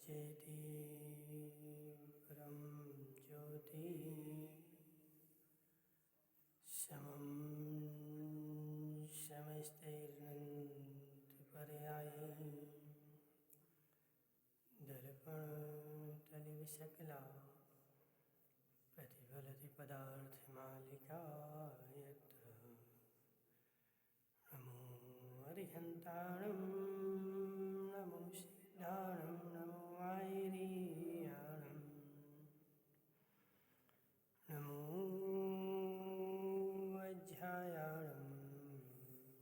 चेति परं ज्योति समं समस्तैर्नन्तपर्याये दर्पणतलिविशकला प्रतिफलति पदार्थमालिका यत्र नमो अरिहन्ताणं नमो सिद्धाणं नमो आयरीयाणं नमो अध्यायाणं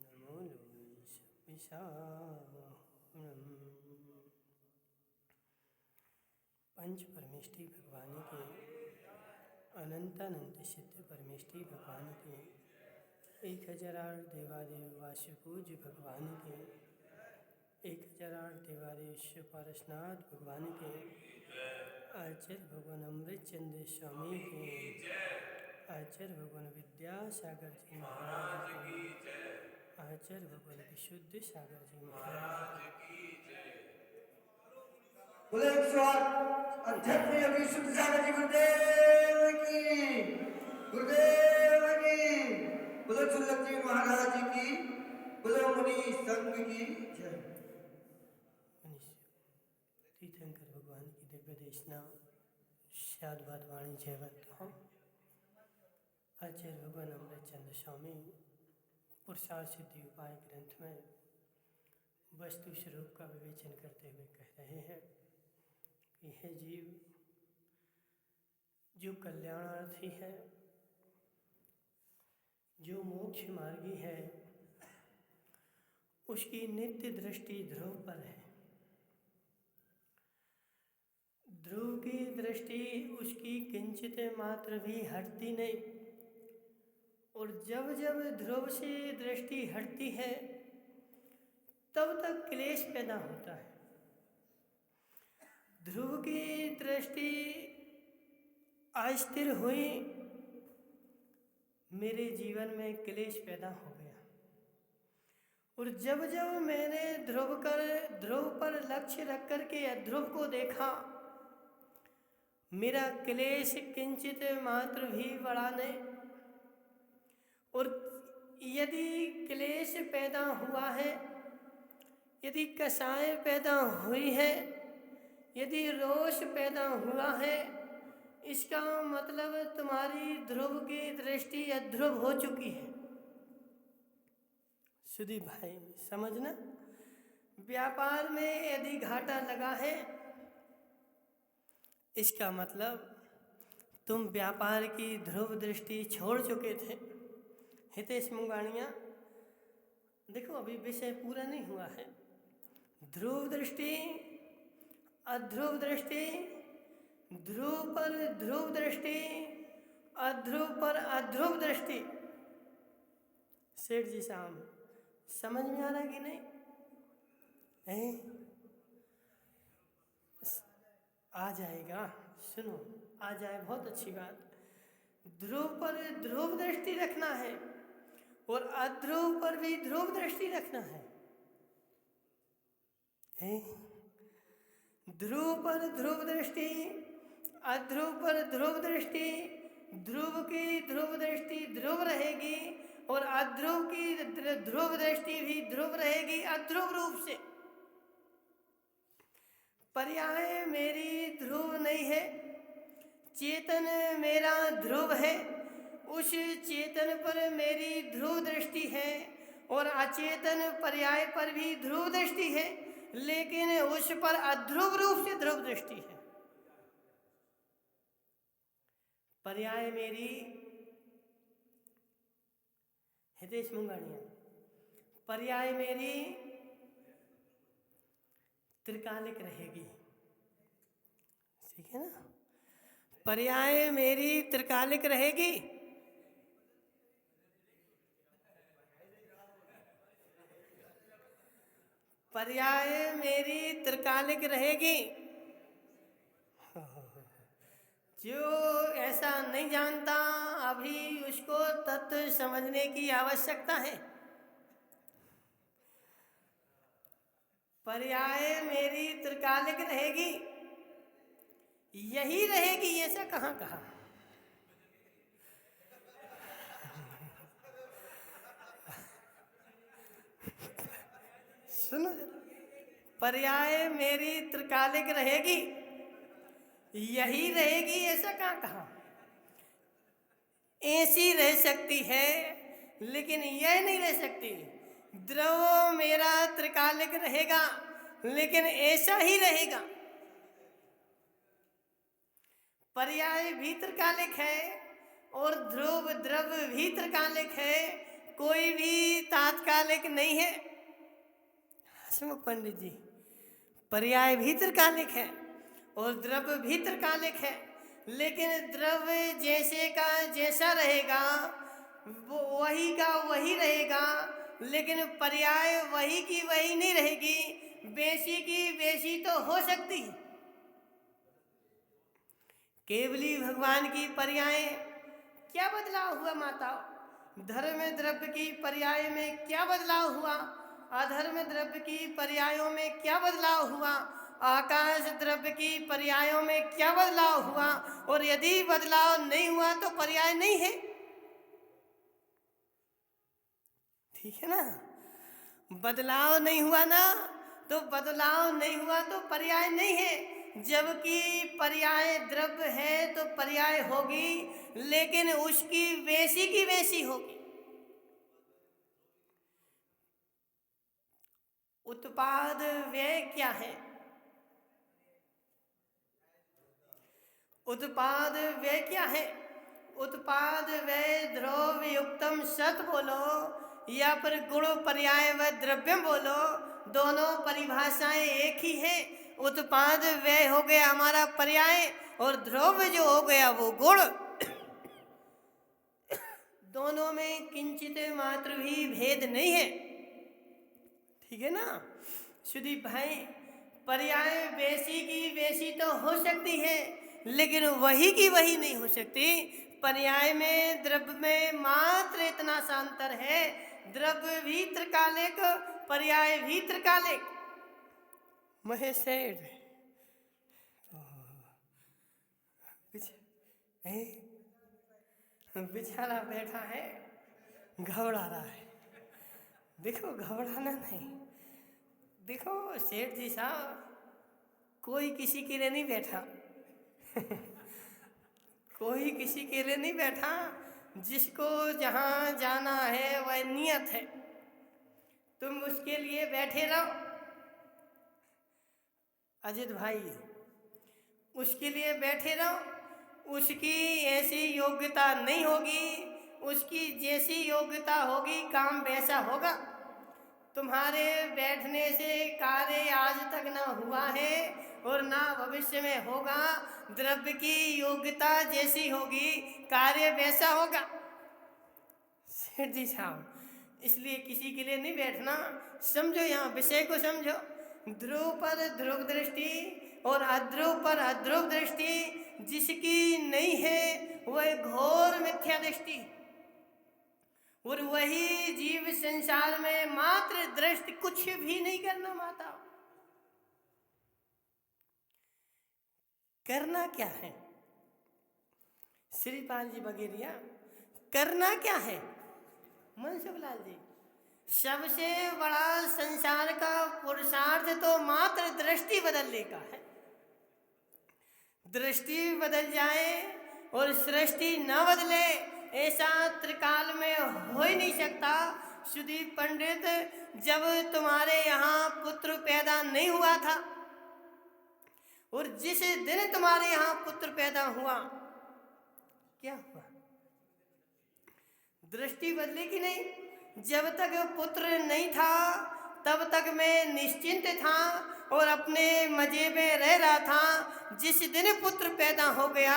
नमो लोहिषपिशाहणम्। पंच परमेष्ठी भगवान के अनंत सिद्ध परमेष्ठी भगवान के 1008 देवादेव वासुपूज्य भगवान के 1008 देवादेव पारसनाथ भगवान के आचार्य भगवान अमृतचंद्र स्वामी के आचार्य भगवान विद्यासागर जी महाराज के आचार्य भगवान विशुद्ध सागर जी महाराज अध्यक्ष योगी शुद्ध सागर जी गुरुदेव की बोलो सुल्लभ जी महाराज की बोलो मुनि संघ की जय। तीर्थंकर भगवान की दिव्य देशना शादवाद वाणी जयवंत हम आचार्य भगवान अमृतचंद्र स्वामी पुरुषार्थ सिद्धि उपाय ग्रंथ में वस्तु स्वरूप का विवेचन करते हुए कह रहे हैं कि हे जीव, जो कल्याणार्थी है, जो मोक्ष मार्गी है, उसकी नित्य दृष्टि ध्रुव पर है। ध्रुव की दृष्टि उसकी किंचित मात्र भी हटती नहीं, और जब जब ध्रुव से दृष्टि हटती है तब तक क्लेश पैदा होता है। ध्रुव की दृष्टि अस्थिर हुई, मेरे जीवन में क्लेश पैदा हो गया। और जब जब मैंने ध्रुव पर लक्ष्य रख कर के अध्रुव को देखा, मेरा क्लेश किंचित मात्र भी बढ़ा नहीं। और यदि क्लेश पैदा हुआ है, यदि कषाय पैदा हुई है, यदि रोष पैदा हुआ है, इसका मतलब तुम्हारी ध्रुव की दृष्टि अध्रुव हो चुकी है। सुधी भाई समझना, व्यापार में यदि घाटा लगा है, इसका मतलब तुम व्यापार की ध्रुव दृष्टि छोड़ चुके थे। हितेश मुंगानिया देखो, अभी विषय पूरा नहीं हुआ है। ध्रुव दृष्टि, अध्रुव दृष्टि, ध्रुव पर ध्रुव दृष्टि, अध्रुव पर अध्रुव दृष्टि। सेठ जी साहब समझ में आ रहा कि नहीं? आ जाएगा, सुनो, आ जाए, बहुत अच्छी बात। ध्रुव पर ध्रुव दृष्टि रखना है और अध्रुव पर भी ध्रुव दृष्टि रखना है। ध्रुव पर ध्रुव दृष्टि, अध्रुव पर ध्रुव दृष्टि, ध्रुव की ध्रुव दृष्टि ध्रुव रहेगी और अध्रुव की ध्रुव दृष्टि भी ध्रुव रहेगी अध्रुव रूप से। पर्याय मेरी ध्रुव नहीं है, चेतन मेरा ध्रुव है। उस चेतन पर मेरी ध्रुव दृष्टि है और अचेतन पर्याय पर भी ध्रुव दृष्टि है, लेकिन उस पर अध्रुव रूप से ध्रुव दृष्टि है। पर्याय मेरी, हितेश मुंगानिया, पर्याय मेरी त्रिकालिक रहेगी, ठीक है ना? पर्याय मेरी त्रिकालिक रहेगी। पर्याय मेरी त्रिकालिक रहेगी। जो ऐसा नहीं जानता, अभी उसको तत्व समझने की आवश्यकता है। पर्याय मेरी त्रिकालिक रहेगी। यही रहेगी ऐसा कहाँ कहा। सुनो जरा, पर्याय मेरी त्रिकालिक रहेगी, यही रहेगी ऐसा कहाँ कहा। ऐसी रह सकती है लेकिन यह नहीं रह सकती। द्रव मेरा त्रिकालिक रहेगा लेकिन ऐसा ही रहेगा। पर्याय भी त्रिकालिक है और ध्रुव द्रव भी त्रिकालिक है, कोई भी तात्कालिक नहीं है। हसमुख पंडित जी, पर्याय भी त्रिकालिक है और द्रव भी त्रिकालिक है, लेकिन द्रव जैसे का जैसा रहेगा वो वही का वही रहेगा, लेकिन पर्याय वही की वही नहीं रहेगी, बेसी की बेसी तो हो सकती है। केवली भगवान की पर्याय क्या बदलाव हुआ माताओं? धर्म द्रव्य की पर्याय में क्या बदलाव हुआ? अधर्म द्रव्य की पर्यायों में क्या बदलाव हुआ? आकाश द्रव्य की पर्यायों में क्या बदलाव हुआ? और यदि बदलाव नहीं हुआ तो पर्याय नहीं है। ठीक है ना? बदलाव नहीं हुआ ना, तो बदलाव नहीं हुआ तो पर्याय नहीं है। जबकि पर्याय द्रव्य है तो पर्याय होगी, लेकिन उसकी वैसी की वैसी होगी। उत्पाद व्यय क्या है? उत्पाद व्यय क्या है? उत्पाद व्यय द्रव युक्तम सत बोलो या फिर गुण पर्याय व द्रव्यम बोलो, दोनों परिभाषाएं एक ही है। उत्पाद व्यय हो गया हमारा पर्याय और द्रव्य जो हो गया वो गुण। दोनों में किंचित मात्र भी भेद नहीं है। ठीक है ना सुदीप भाई? पर्याय वैसी की वैसी तो हो सकती है, लेकिन वही की वही नहीं हो सकती। पर्याय में द्रव्य में मात्र इतना सा अंतर है, द्रव्य भी त्रिकालिक, पर्याय भी त्रिकालिक। महेश सेठ बेचारा बैठा है, घबरा रहा है। देखो घबराना नहीं। देखो सेठ जी साहब, कोई किसी के लिए नहीं बैठा। कोई किसी के लिए नहीं बैठा, जिसको जहाँ जाना है वह नियत है, तुम उसके लिए बैठे रहो। अजित भाई, उसके लिए बैठे रहो। उसकी ऐसी योग्यता नहीं होगी, उसकी जैसी योग्यता होगी काम वैसा होगा। तुम्हारे बैठने से कार्य आज तक ना हुआ है और ना भविष्य में होगा। द्रव्य की योग्यता जैसी होगी कार्य वैसा होगा। सेठ जी साहब, इसलिए किसी के लिए नहीं बैठना। समझो, यहाँ विषय को समझो। ध्रुव पर ध्रुव दृष्टि और अध्रुव पर अध्रुव दृष्टि जिसकी नहीं है वह घोर मिथ्या दृष्टि, और वही जीव संसार में मात्र दृष्टि, कुछ भी नहीं करना। माता करना क्या है? श्रीपाल जी बगेरिया, करना क्या है? मनसुख लाल जी, सबसे बड़ा संसार का पुरुषार्थ तो मात्र दृष्टि बदलने का है। दृष्टि बदल जाए और सृष्टि न बदले, ऐसा त्रिकाल में हो ही नहीं सकता। सुदीप पंडित, जब तुम्हारे यहाँ पुत्र पैदा नहीं हुआ था और जिस दिन तुम्हारे यहाँ पुत्र पैदा हुआ, क्या हुआ? दृष्टि बदली कि नहीं? जब तक पुत्र नहीं था तब तक मैं निश्चिंत था और अपने मजे में रह रहा था। जिस दिन पुत्र पैदा हो गया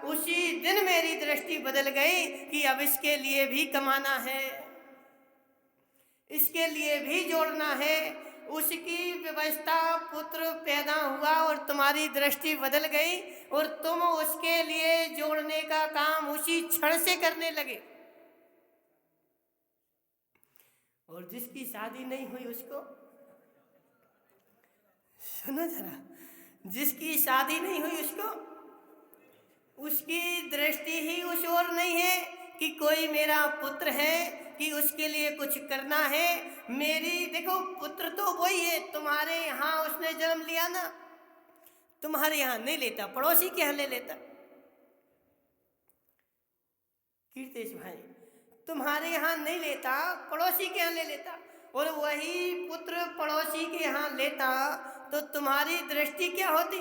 उसी दिन मेरी दृष्टि बदल गई कि अब इसके लिए भी कमाना है, इसके लिए भी जोड़ना है। उसकी व्यवस्था, पुत्र पैदा हुआ और तुम्हारी दृष्टि बदल गई और तुम उसके लिए जोड़ने का काम उसी क्षण से करने लगे। और जिसकी शादी नहीं हुई उसको सुनो जरा, जिसकी शादी नहीं हुई उसको उसकी दृष्टि ही उस ओर नहीं है कि कोई मेरा पुत्र है, कि उसके लिए कुछ करना है। मेरी देखो, पुत्र तो वही है, तुम्हारे यहाँ उसने जन्म लिया ना, तुम्हारे यहाँ नहीं लेता, पड़ोसी के यहाँ ले लेता। कीर्तेश भाई, तुम्हारे यहाँ नहीं लेता, पड़ोसी के यहाँ ले लेता। और वही पुत्र पड़ोसी के यहाँ लेता तो तुम्हारी दृष्टि क्या होती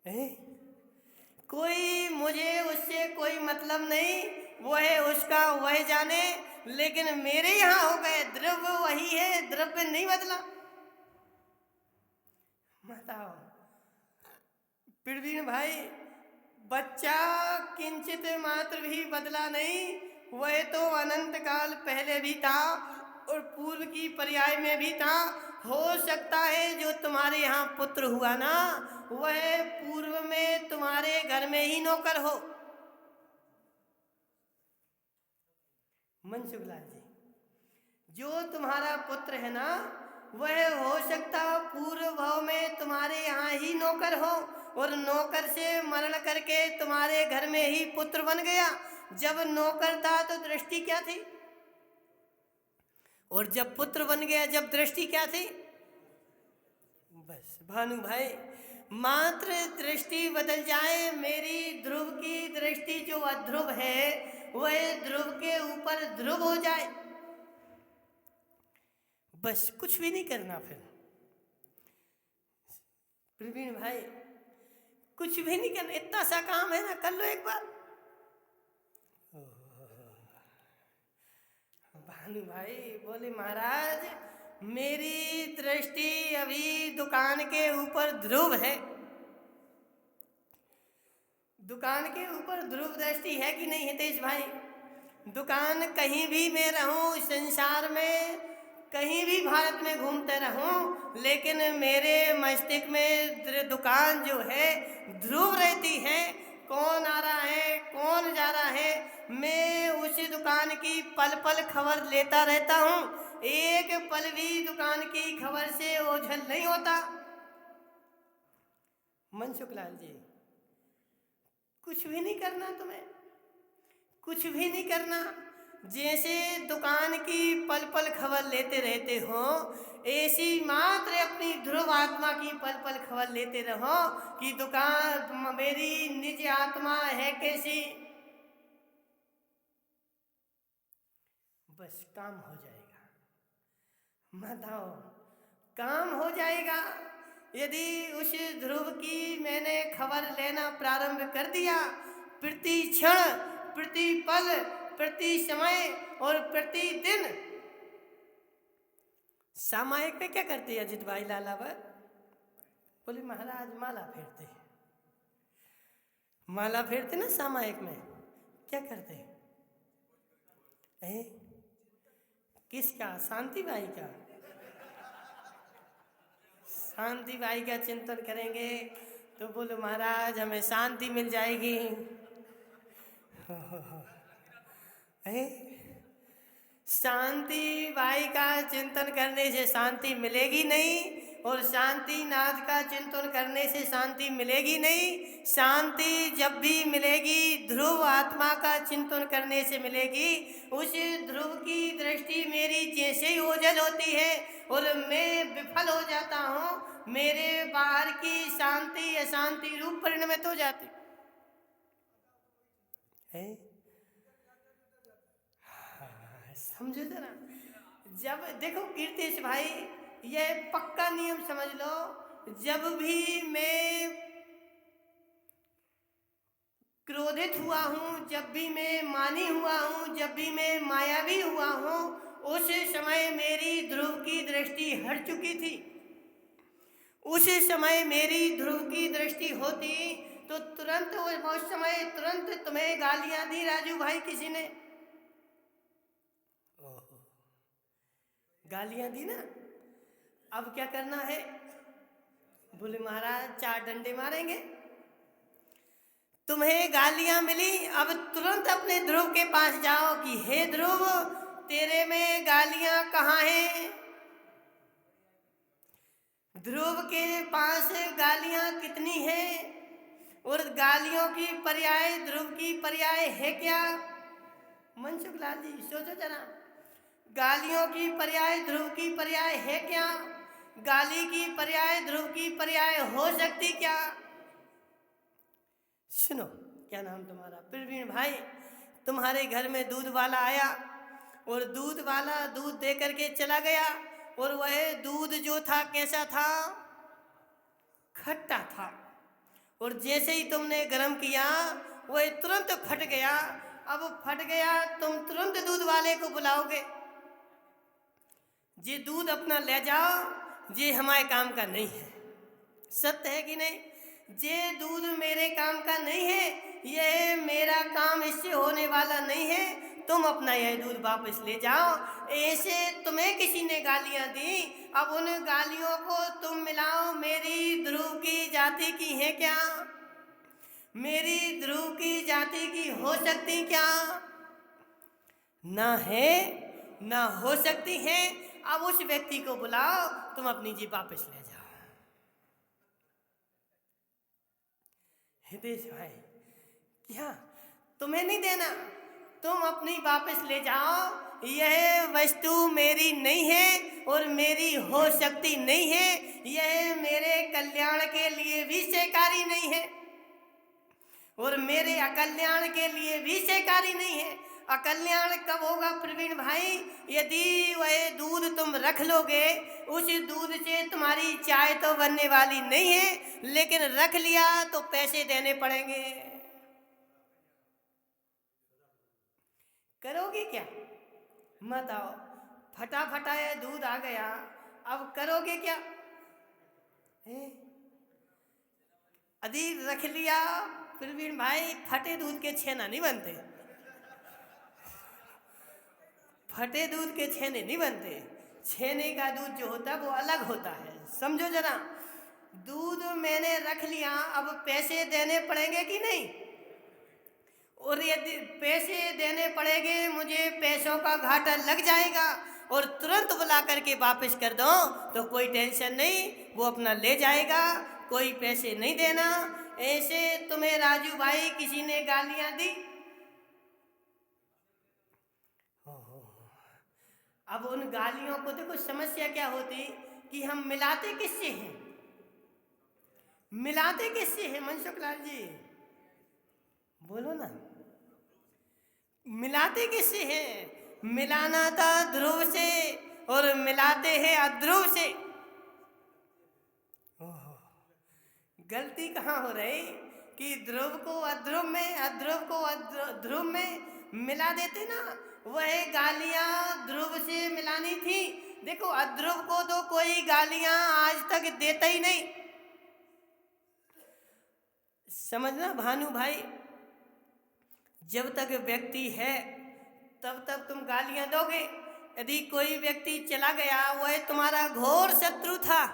है? कोई मुझे उससे कोई मतलब नहीं, वह उसका वह जाने। लेकिन मेरे यहाँ हो गए, द्रव्य वही है, द्रव्य नहीं बदला। बताओ प्रवीण भाई, बच्चा किंचित मात्र भी बदला नहीं, वह तो अनंत काल पहले भी था और पूर्व की पर्याय में भी था। हो सकता है जो तुम्हारे यहाँ पुत्र हुआ ना, वह पूर्व में तुम्हारे घर में ही नौकर हो। मनसुखलाल जी, जो तुम्हारा पुत्र है ना, वह हो सकता पूर्व भाव में तुम्हारे यहाँ ही नौकर हो, और नौकर से मरण करके तुम्हारे घर में ही पुत्र बन गया। जब नौकर था तो दृष्टि क्या थी, और जब पुत्र बन गया जब दृष्टि क्या थी? बस भानु भाई, मात्र दृष्टि बदल जाए, मेरी ध्रुव की दृष्टि जो अध्रुव है वह ध्रुव के ऊपर ध्रुव हो जाए, बस कुछ भी नहीं करना। फिर प्रवीण भाई, कुछ भी नहीं करना, इतना सा काम है ना, कर लो एक बार। भानु भाई बोले, महाराज मेरी दृष्टि अभी दुकान के ऊपर ध्रुव है। दुकान के ऊपर ध्रुव दृष्टि है कि नहीं हितेश भाई? दुकान कहीं भी मैं रहूं संसार में, कहीं भी भारत में घूमते रहूं, लेकिन मेरे मस्तिष्क में दुकान जो है ध्रुव रहती है। कौन आ रहा है, कौन जा रहा है, मैं उसी दुकान की पल पल खबर लेता रहता हूँ। एक पल भी दुकान की खबर से ओझल नहीं होता। मनसुखलाल जी, कुछ भी नहीं करना, तुम्हें कुछ भी नहीं करना। जैसे दुकान की पल पल खबर लेते रहते हो, ऐसी मात्र अपनी ध्रुव आत्मा की पल पल खबर लेते रहो कि दुकान मेरी निज आत्मा है कैसी। बस काम हो जाएगा, बताओ काम हो जाएगा। यदि उस ध्रुव की मैंने खबर लेना प्रारंभ कर दिया, प्रति क्षण, प्रति पल, प्रति समय और प्रति दिन। सामायिक में क्या करते हैं अजित भाई लालावर? बोले महाराज माला फेरते, माला फेरते ना सामायिक में, क्या करते हैं? किसका? शांति बाई का। शांति बाई का चिंतन करेंगे तो बोले महाराज हमें शांति मिल जाएगी। शांति बाई का चिंतन करने से शांति मिलेगी नहीं, और शांति नाथ का चिंतन करने से शांति मिलेगी नहीं। शांति जब भी मिलेगी ध्रुव आत्मा का चिंतन करने से मिलेगी। उस ध्रुव की दृष्टि मेरी जैसे ही ओझल होती है और मैं विफल हो जाता हूँ, मेरे बाहर की शांति अशांति रूप परिणमित हो जाती है। समझो जरा, जब देखो कीर्तेश भाई, यह पक्का नियम समझ लो, जब भी मैं क्रोधित हुआ हूँ, जब भी मैं मानी हुआ हूँ, जब भी मैं मायावी हुआ हूँ, उस समय मेरी ध्रुव की दृष्टि हट चुकी थी। उस समय मेरी ध्रुव की दृष्टि होती तो तुरंत उस समय तुरंत तुम्हें गालियां दी राजू भाई किसी ने, गालियां दी ना। अब क्या करना है? बोले महाराज 4 डंडे मारेंगे। तुम्हें गालियां मिली, अब तुरंत अपने ध्रुव के पास जाओ कि हे ध्रुव, तेरे में गालियां कहाँ हैं? ध्रुव के पास गालियां कितनी हैं? और गालियों की पर्याय ध्रुव की पर्याय है क्या? मनसुख लाल जी सोचो जरा, गालियों की पर्याय ध्रुव की पर्याय है क्या? गाली की पर्याय ध्रुव की पर्याय हो सकती क्या? सुनो, क्या नाम तुम्हारा? प्रवीण भाई, तुम्हारे घर में दूध वाला आया और दूध वाला दूध दे करके चला गया, और वह दूध जो था कैसा था? खट्टा था। और जैसे ही तुमने गर्म किया वह तुरंत फट गया। अब फट गया, तुम तुरंत दूध वाले को बुलाओगे, जे दूध अपना ले जाओ, जे हमारे काम का नहीं है। सत्य है कि नहीं? जे दूध मेरे काम का नहीं है, यह मेरा काम इससे होने वाला नहीं है, तुम अपना यह दूध वापस ले जाओ। ऐसे तुम्हें किसी ने गालियां दी, अब उन गालियों को तुम मिलाओ, मेरी ध्रुव की जाति की है क्या? मेरी ध्रुव की जाति की हो सकती क्या? ना है, ना हो सकती है। अब उस व्यक्ति को बुलाओ, तुम अपनी जीप वापस ले जाओ। हितेश भाई, क्या तुम्हें नहीं देना? तुम अपनी वापस ले जाओ। यह वस्तु मेरी नहीं है और मेरी हो सकती नहीं है। यह मेरे कल्याण के लिए भी सहकारी नहीं है और मेरे अकल्याण के लिए भी सहकारी नहीं है। अकल्याण कब होगा प्रवीण भाई? यदि वह दूध तुम रख लोगे, उस दूध से तुम्हारी चाय तो बनने वाली नहीं है, लेकिन रख लिया तो पैसे देने पड़ेंगे। करोगे क्या? मत आओ, फटा फटाया दूध आ गया, अब करोगे क्या? यदि रख लिया प्रवीण भाई, फटे दूध के छेना नहीं बनते, फटे दूध के छेने नहीं बनते। छेने का दूध जो होता है वो अलग होता है, समझो जरा। दूध मैंने रख लिया, अब पैसे देने पड़ेंगे कि नहीं? और यदि पैसे देने पड़ेंगे, मुझे पैसों का घाटा लग जाएगा, और तुरंत बुला करके वापस कर दो तो कोई टेंशन नहीं, वो अपना ले जाएगा, कोई पैसे नहीं देना। ऐसे तुम्हें राजू भाई किसी ने गालियां दी, अब उन गालियों को देखो, समस्या क्या होती कि हम मिलाते किससे हैं? मिलाते किससे हैं मनसुख लाल जी? बोलो ना, मिलाते किससे हैं? मिलाना था ध्रुव से और मिलाते हैं अध्रुव से। गलती कहाँ हो रही कि ध्रुव को अध्रुव में, अध्रुव को ध्रुव में मिला देते ना। वह गालियां ध्रुव से मिलानी थी। देखो, अध्रुव को तो कोई गालियां आज तक देता ही नहीं, समझना भानु भाई। जब तक व्यक्ति है तब तक तुम गालियां दोगे। यदि कोई व्यक्ति चला गया, वह तुम्हारा घोर शत्रु था,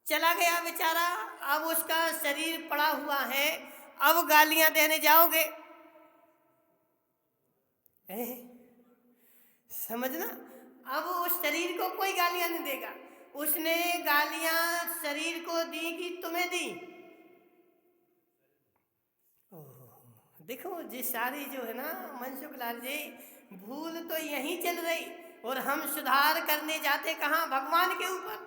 चला गया बेचारा, अब उसका शरीर पड़ा हुआ है, अब गालियां देने जाओगे? समझना, अब उस शरीर को कोई गालियां नहीं देगा। उसने गालियां शरीर को दी कि तुम्हें दी? देखो, ये सारी जो है ना मनसुख लाल जी, भूल तो यहीं चल रही, और हम सुधार करने जाते कहाँ? भगवान के ऊपर।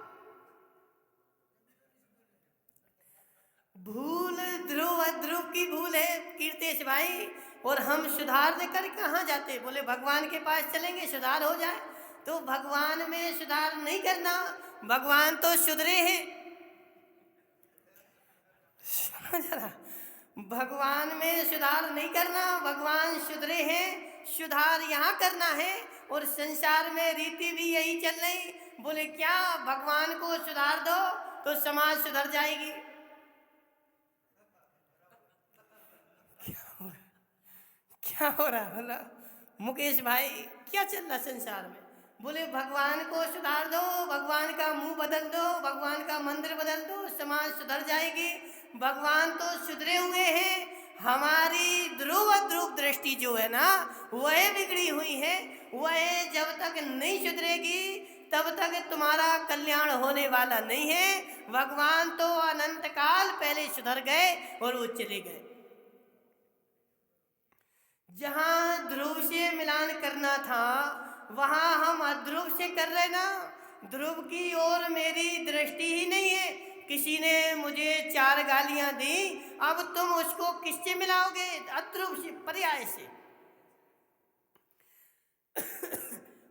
भूल ध्रुव अध्रुव की भूल है कीर्तेश भाई, और हम सुधार कर कहाँ जाते? बोले भगवान के पास चलेंगे, सुधार हो जाए। तो भगवान में सुधार नहीं करना, भगवान तो सुधरे हैं। समझ रहा? भगवान में सुधार नहीं करना, भगवान सुधरे हैं, सुधार यहाँ करना है। और संसार में रीति भी यही चल रही। बोले क्या, भगवान को सुधार दो तो समाज सुधर जाएगी। क्या हो रहा है? बोला मुकेश भाई, क्या चल रहा संसार में? बोले भगवान को सुधार दो, भगवान का मुंह बदल दो, भगवान का मंदिर बदल दो, समाज सुधर जाएगी। भगवान तो सुधरे हुए हैं, हमारी ध्रुव ध्रुव दृष्टि जो है ना, वह बिगड़ी हुई है। वह जब तक नहीं सुधरेगी तब तक तुम्हारा कल्याण होने वाला नहीं है। भगवान तो अनंत काल पहले सुधर गए और वो चले गए। जहां ध्रुव से मिलान करना था वहां हम अध्रुव से कर रहे ना। ध्रुव की ओर मेरी दृष्टि ही नहीं है। किसी ने मुझे 4 गालियां दी, अब तुम उसको किससे मिलाओगे? अध्रुव से, पर्याय से।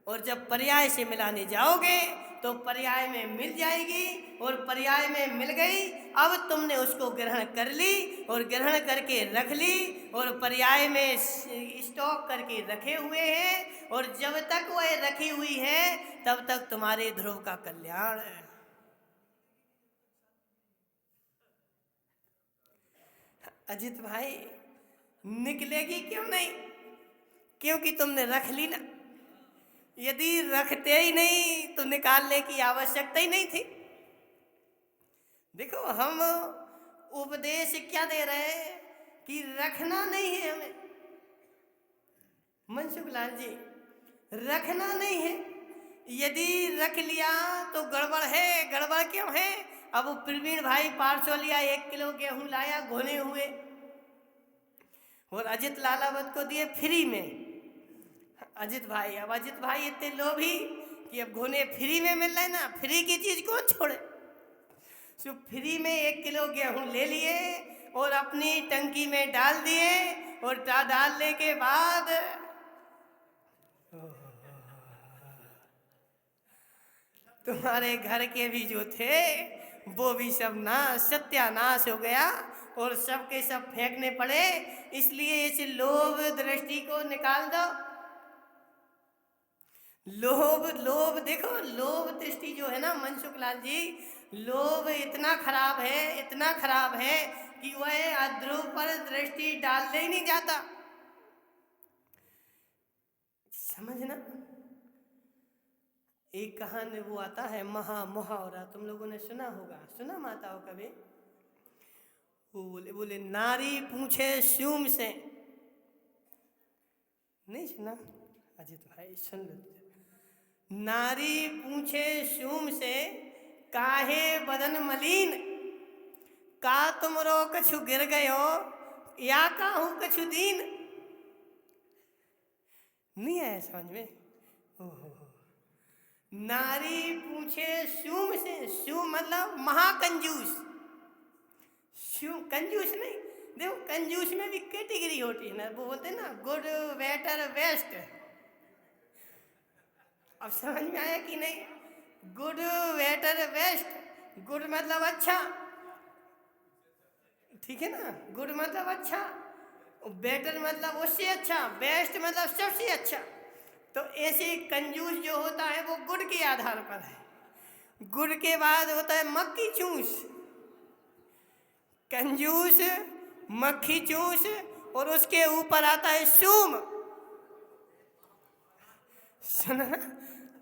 और जब पर्याय से मिलाने जाओगे तो पर्याय में मिल जाएगी, और पर्याय में मिल गई, अब तुमने उसको ग्रहण कर ली और ग्रहण करके रख ली और पर्याय में स्टॉक करके रखे हुए हैं, और जब तक वह रखी हुई है तब तक तुम्हारे ध्रुव का कल्याण है। अजित भाई, निकलेगी क्यों नहीं? क्योंकि तुमने रख ली ना। यदि रखते ही नहीं तो निकालने की आवश्यकता ही नहीं थी। देखो, हम उपदेश क्या दे रहे हैं कि रखना नहीं है हमें। मनसुख लाल जी, रखना नहीं है। यदि रख लिया तो गड़बड़ है। गड़बड़ क्यों है? अब वो प्रवीण भाई 500 लिया, 1 किलो गेहूं लाया घोने हुए, और अजित लालावत को दिए फ्री में। अजित भाई, अब अजित भाई इतने लोभी कि अब घोने फ्री में मिल रहे ना, फ्री की चीज कौन छोड़े। सो फ्री में 1 किलो गेहूं ले लिए और अपनी टंकी में डाल दिए, और डालने के बाद तुम्हारे घर के भी जो थे वो भी सब सत्यानाश हो गया, और सबके सब फेंकने पड़े। इसलिए इस लोभ दृष्टि को निकाल दो। लोभ देखो, लोभ दृष्टि जो है ना मनसुख लाल जी, लोभ इतना खराब है, इतना खराब है कि वह अध्रुव पर दृष्टि डालने ही नहीं जाता। समझना, एक कहानी वो आता है मुहावरा, तुम लोगों ने सुना होगा, सुना माताओं कभी? वो बोले नारी पूछे स्यूम से। नहीं सुना? अजित भाई सुन लो। नारी पूछे स्यूम से, काहे बदन मलिन, का तुमरो कछु गिर गयो, या काहू कछु दीन। नहीं आया समझ में? ओहो। नारी पूछे स्यूम से, स्यूम मतलब महाकंजूस। स्यूम कंजूस नहीं, देखो कंजूस में भी कैटेगरी होती है ना, वो बोलते हैं ना गुड, बेटर, बेस्ट। अब समझ में आया कि नहीं? Good, better, best. गुड मतलब अच्छा, ठीक है ना? गुड मतलब अच्छा, बेटर मतलब उससे अच्छा, बेस्ट मतलब सबसे अच्छा। तो ऐसे कंजूस जो होता है वो गुड़ के आधार पर है। गुड़ के बाद होता है मक्खी चूस। कंजूस, मक्खी चूस, और उसके ऊपर आता है सूम। सुना ना?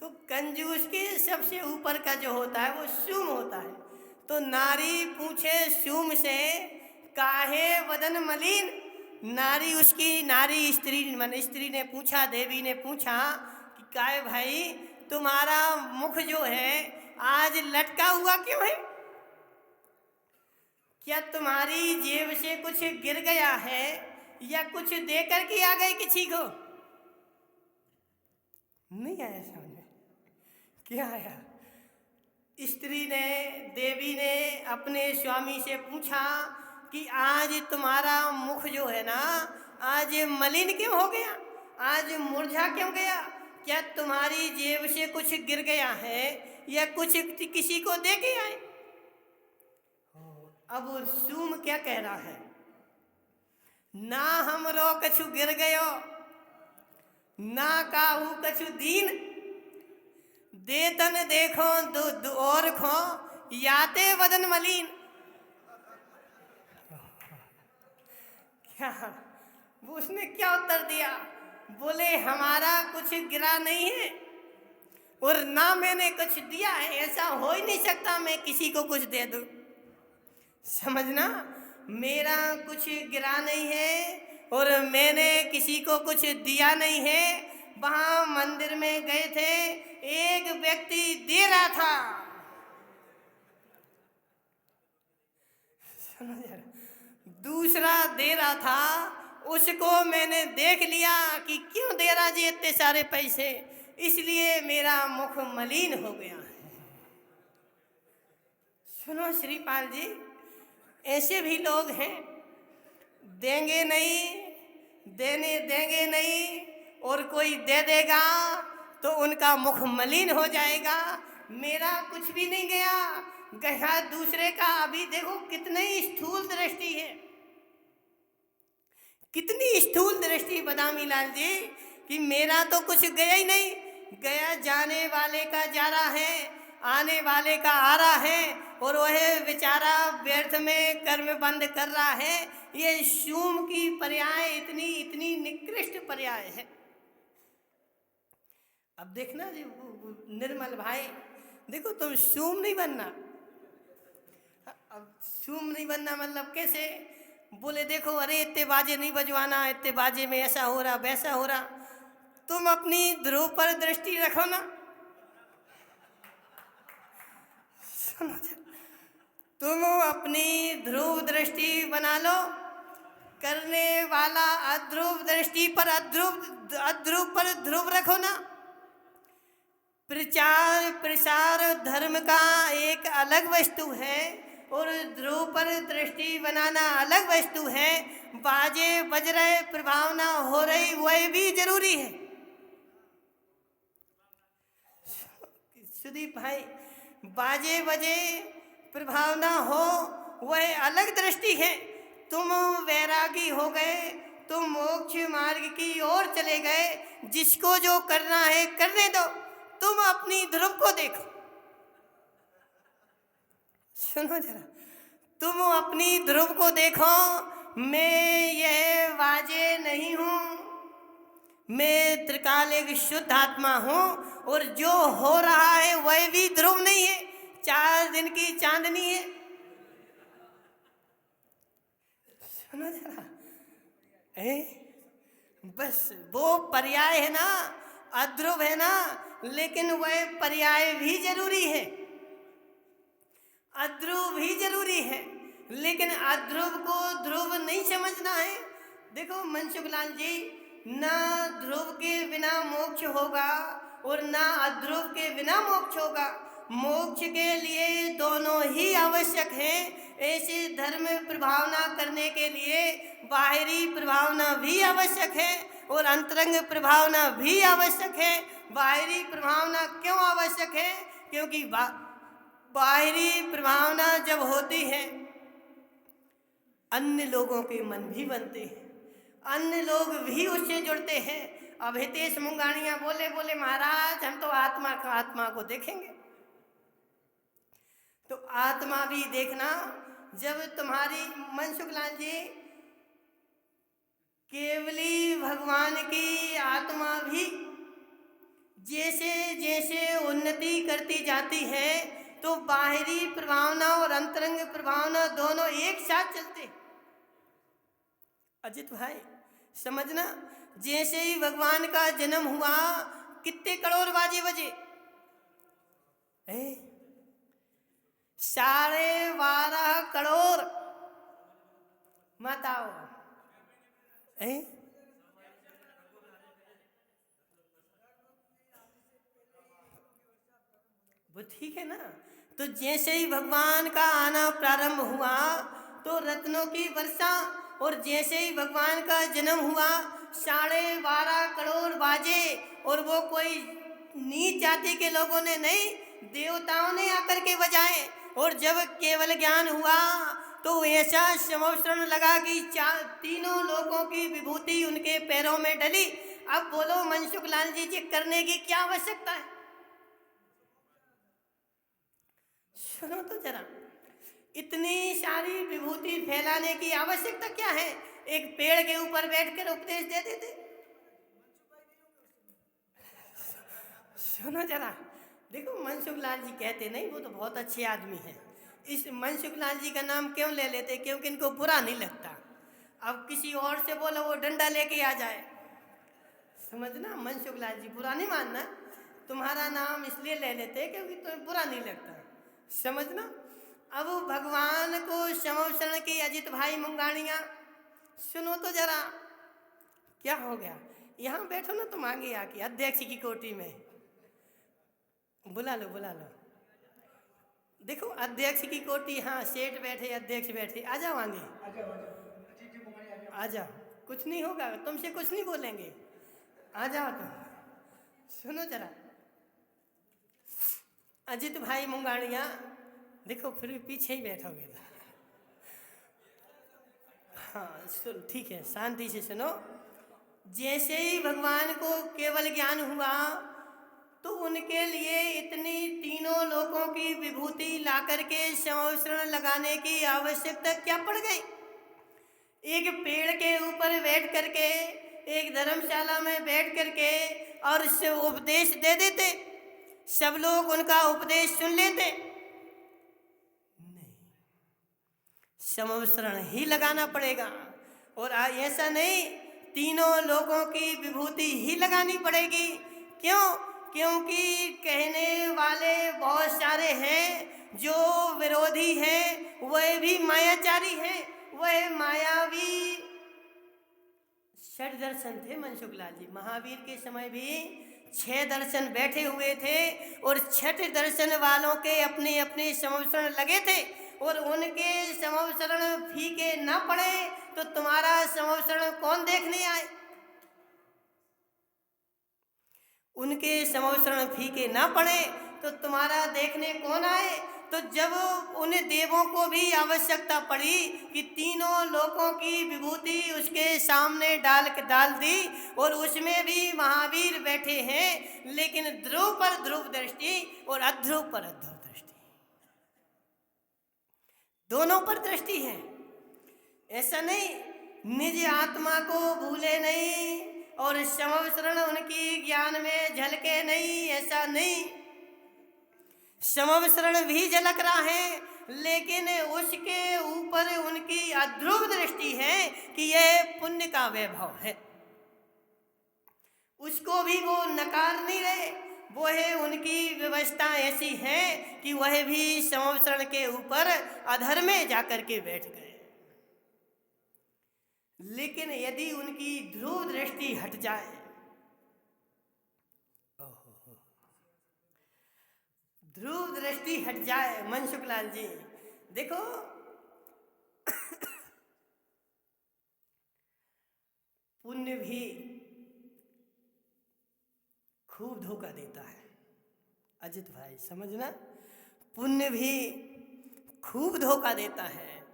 तो कंजूस के सबसे ऊपर का जो होता है वो सूम होता है। तो नारी पूछे सूम से, काहे वदन मलिन। नारी स्त्री ने पूछा, देवी ने पूछा कि काहे भाई तुम्हारा मुख जो है आज लटका हुआ क्यों है? क्या तुम्हारी जेब से कुछ गिर गया है, या कुछ देकर के आ गए किसी को? नहीं आया समझ में? क्या आया? स्त्री ने, देवी ने अपने स्वामी से पूछा कि आज तुम्हारा मुख जो है ना, आज मलिन क्यों हो गया, आज मुरझा क्यों गया? क्या तुम्हारी जेब से कुछ गिर गया है, या कुछ किसी को दे के आए? अब सूम क्या कह रहा है? ना हमरो कछु गिर गयो, ना काहू कछु दीन, देतन देखो दो और खो, याते वदन मलिन। क्या वो उसने क्या उत्तर दिया? बोले हमारा कुछ गिरा नहीं है, और ना मैंने कुछ दिया है। ऐसा हो ही नहीं सकता मैं किसी को कुछ दे दूं। समझना, मेरा कुछ गिरा नहीं है और मैंने किसी को कुछ दिया नहीं है। वहां मंदिर में गए थे, एक व्यक्ति दे रहा था। सुनो जरा, दूसरा दे रहा था, उसको मैंने देख लिया कि क्यों दे रहा जी इतने सारे पैसे, इसलिए मेरा मुख मलिन हो गया है। सुनो श्रीपाल जी, ऐसे भी लोग हैं, देंगे नहीं, देने देंगे नहीं, और कोई दे देगा तो उनका मुख मलिन हो जाएगा। मेरा कुछ भी नहीं गया, गया दूसरे का। अभी देखो कितनी स्थूल दृष्टि है, कितनी स्थूल दृष्टि बदामी लाल जी, कि मेरा तो कुछ गया ही नहीं, गया जाने वाले का जा रहा है, आने वाले का आ रहा है, और वह बेचारा व्यर्थ में कर्म बंद कर रहा है। ये शूम की पर्याय इतनी इतनी निकृष्ट पर्याय है। अब देखना जी निर्मल भाई, देखो तुम शूम नहीं बनना। अब शूम नहीं बनना मतलब कैसे? बोले देखो अरे इतने बाजे नहीं बजवाना, इतने बाजे में ऐसा हो रहा वैसा हो रहा। तुम अपनी ध्रुव पर दृष्टि रखो ना। तुम अपनी ध्रुव दृष्टि बना लो, करने वाला अध्रुव दृष्टि पर अध्रुव पर ध्रुव रखो ना। प्रचार प्रसार धर्म का एक अलग वस्तु है, और ध्रुव पर दृष्टि बनाना अलग वस्तु है। बाजे बज रहे, प्रभावना हो रही, वह भी जरूरी है। सुदीप भाई, बाजे बजे प्रभावना हो, वह अलग दृष्टि है। तुम वैरागी हो गए, तुम मोक्ष मार्ग की ओर चले गए, जिसको जो करना है करने दो, तुम अपनी ध्रुव को देखो। सुनो जरा, तुम अपनी ध्रुव को देखो। मैं यह बाजे नहीं हूं, मैं त्रिकालिक शुद्ध आत्मा हूं, और जो हो रहा है वह भी ध्रुव नहीं है, 4 दिन की चांदनी है। सुनो जरा, बस वो पर्याय है ना, अध्रुव है ना, लेकिन वह पर्याय भी जरूरी है, अध्रुव भी जरूरी है, लेकिन अध्रुव को ध्रुव नहीं समझना है। देखो मनसुख लाल जी, ना ध्रुव के बिना मोक्ष होगा और ना अध्रुव के बिना मोक्ष होगा। मोक्ष के लिए दोनों ही आवश्यक हैं। ऐसे धर्म प्रभावना करने के लिए बाहरी प्रभावना भी आवश्यक है और अंतरंग प्रभावना भी आवश्यक है। बाहरी प्रभावना क्यों आवश्यक है? क्योंकि बाहरी प्रभावना जब होती है, अन्य लोगों के मन भी बनते हैं, अन्य लोग भी उससे जुड़ते हैं। अब हितेश मुंगानिया बोले महाराज हम तो आत्मा को देखेंगे। तो आत्मा भी देखना, जब तुम्हारी मनसुख लाल जी केवली भगवान की आत्मा भी जैसे जैसे उन्नति करती जाती है, तो बाहरी प्रभावना और अंतरंग प्रभावना दोनों एक साथ चलते। अजित भाई समझना, जैसे ही भगवान का जन्म हुआ, कितने करोड़ बाजे बजे? 12.5 करोड़ माताओं। वो ठीक है ना। तो जैसे ही भगवान का आना प्रारंभ हुआ तो रत्नों की वर्षा, और जैसे ही भगवान का जन्म हुआ 12.5 करोड़ बाजे। और वो कोई नीच जाति के लोगों ने नहीं, देवताओं ने आकर के बजाए। और जब केवल ज्ञान हुआ तो ऐसा समवसरण लगा कि तीनों लोगों की विभूति उनके पैरों में डली। अब बोलो मनसुख लाल जी करने की क्या आवश्यकता है? सुनो तो जरा, इतनी सारी विभूति फैलाने की आवश्यकता क्या है? एक पेड़ के ऊपर बैठकर उपदेश दे देते। सुनो जरा, देखो मनसुख लाल जी कहते नहीं, वो तो बहुत अच्छे आदमी हैं। इस मनसुख लाल जी का नाम क्यों ले लेते? क्योंकि इनको बुरा नहीं लगता। अब किसी और से बोलो वो डंडा लेके आ जाए, समझना, मनसुख लाल जी बुरा नहीं मानना, तुम्हारा नाम इसलिए ले लेते क्योंकि तुम्हें बुरा नहीं लगता, समझना। अब भगवान को समवसरण की अजित भाई मुंगानिया, सुनो तो जरा क्या हो गया। यहाँ बैठो ना तुम आगे आके अध्यक्ष की कोठी में, बुला लो बुला लो। देखो अध्यक्ष की कोठी, हाँ सेठ बैठे अध्यक्ष बैठे, आ जाओ आगे आ जाओ, कुछ नहीं होगा, तुमसे कुछ नहीं बोलेंगे, आ जाओ तुम। सुनो जरा अजित भाई मुंगानिया, देखो फिर भी पीछे ही बैठोगे तो। हाँ सुन, ठीक है शांति से सुनो। जैसे ही भगवान को केवल ज्ञान हुआ तो उनके लिए इतनी तीनों लोकों की विभूति ला करके समवसरण लगाने की आवश्यकता क्या पड़ गई। एक पेड़ के ऊपर बैठ करके, एक धर्मशाला में बैठ करके और उससे उपदेश दे देते, सब लोग उनका उपदेश सुन लेते। नहीं, समवसरण ही लगाना पड़ेगा। और ऐसा नहीं, तीनों लोगों की विभूति ही लगानी पड़ेगी। क्यों? क्योंकि कहने वाले बहुत सारे हैं, जो विरोधी हैं वह भी मायाचारी हैं, वह मायावी षट दर्शन थे। मनसुख लाल जी, महावीर के समय भी 6 दर्शन बैठे हुए थे और 6 दर्शन वालों के अपने अपने समवसरण लगे थे। और उनके समवसरण फीके न पड़े तो तुम्हारा समवसरण कौन देखने आए। उनके समवसरण फीके ना पड़े तो तुम्हारा देखने कौन आए। तो जब उन देवों को भी आवश्यकता पड़ी कि तीनों लोकों की विभूति उसके सामने डाल दी, और उसमें भी महावीर बैठे हैं, लेकिन ध्रुव पर ध्रुव दृष्टि और अध्रुव पर अध्रुव दृष्टि, दोनों पर दृष्टि है। ऐसा नहीं निज आत्मा को भूले नहीं और समवसरण उनकी ज्ञान में झलके नहीं, ऐसा नहीं। समवसरण भी झलक रहा है, लेकिन उसके ऊपर उनकी अध्रुव दृष्टि है कि यह पुण्य का वैभव है। उसको भी वो नकार नहीं रहे। वो है उनकी व्यवस्था ऐसी है कि वह भी समवसरण के ऊपर अधर में जाकर के बैठ गए। लेकिन यदि उनकी ध्रुव दृष्टि हट जाए, ध्रुव दृष्टि हट जाए, मनसुख लाल जी देखो पुण्य भी खूब धोखा देता है। अजित भाई समझना, पुण्य भी खूब धोखा देता है।